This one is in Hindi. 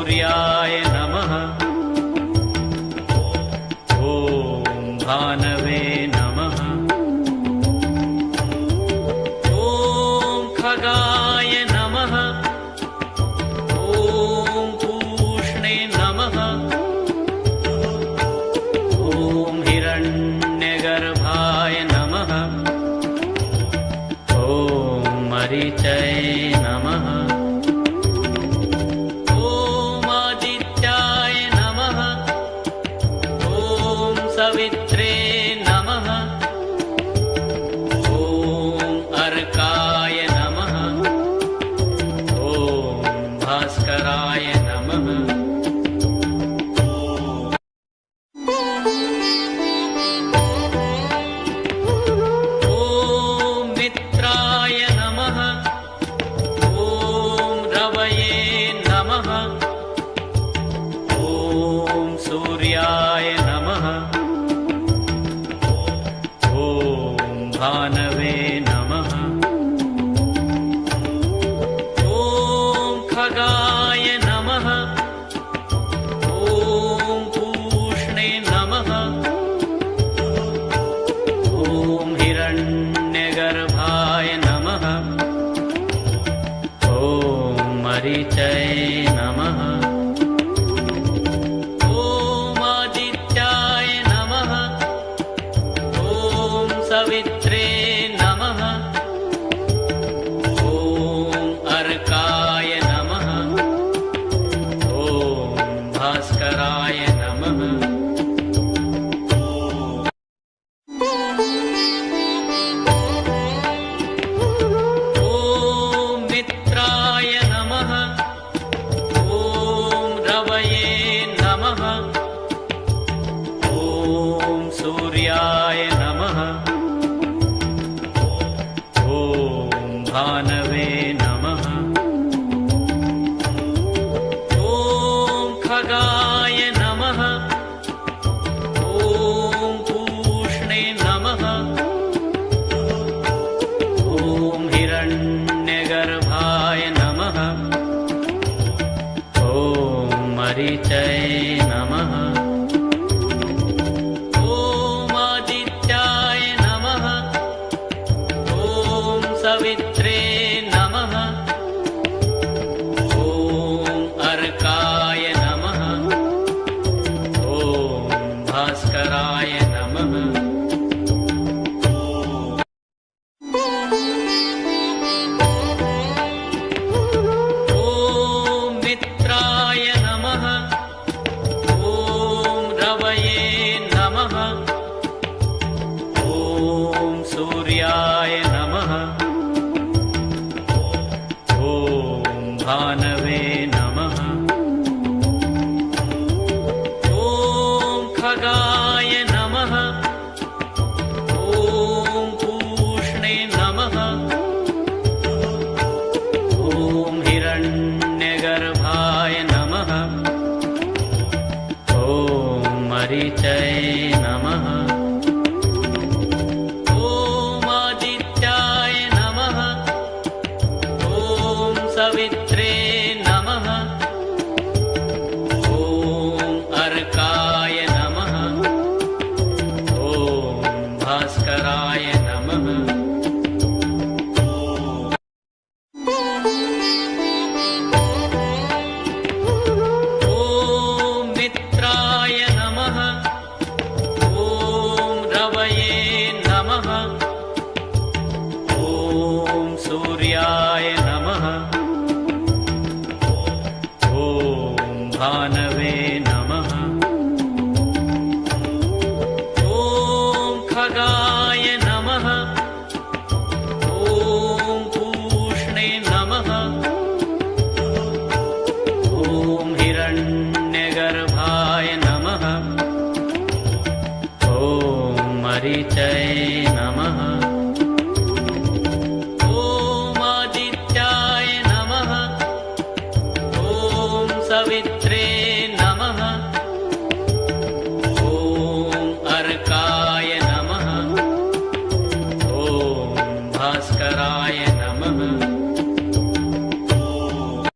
सूर्याय नमः। ॐ भानवे नमः। ॐ खगाय नमः। ॐ पूष्णे नमः। ॐ हिरण्यगर्भाय नमः। ॐ मरीचये नमः। ॐ आदित्याय नमः। ॐ सवित्रे नमः। ॐ अर्काय नमः। ॐ भास्कराय नमः। ॐ मित्राय नमः। ॐ रवये नमः। ॐ सूर्याय नमः। ॐ भानवे नमः। ॐ खगाय नमः। ॐ पूष्णे नमः। ॐ हिरण्यगर्भाय नमः। ॐ मरीचये नमः। ॐ आदित्याय नमः। ॐ सवित्रे नमः। ॐ अर्काय नमः। ॐ भास्कराय नमः। ॐ मित्राय नमः। ॐ रवये नमः। ॐ सूर्याय नमः। ॐ भानवे नमः। ॐ खगाय नमः। ॐ पूष्णे नमः। ॐ हिरण्यगर्भाय नमः। ॐ मरीचये नमः। ॐ आदित्याय नमः। ॐ सवित्रे नमः। ॐ अर्काय नमः। ॐ भास्कराय नमः। ॐ मित्राय नमः। ॐ रवये नमः। ॐ सूर्याय नमः। ॐ भानवे नमः। ॐ खगाय नमः। ॐ पूष्णे नमः। ॐ हिरण्यगर्भाय नमः। ॐ मरीचये नमः। ॐ आदित्याय नमः। ॐ सवित्रे नमः। ॐ अर्काय नमः। ॐ भास्कराय नमः। ॐ मित्राय नमः। ॐ रवये नमः। ॐ सूर्याय नमः। ॐ भानवे नमः। ॐ खगाय नमः। ॐ पूष्णे नमः। ॐ हिरण्यगर्भाय नमः। ॐ मरीचये नमः। ॐ आदित्याय नमः। ॐ सवित्रे नमः। ॐ अर्काय नमः। ॐ भास्कराय नमः।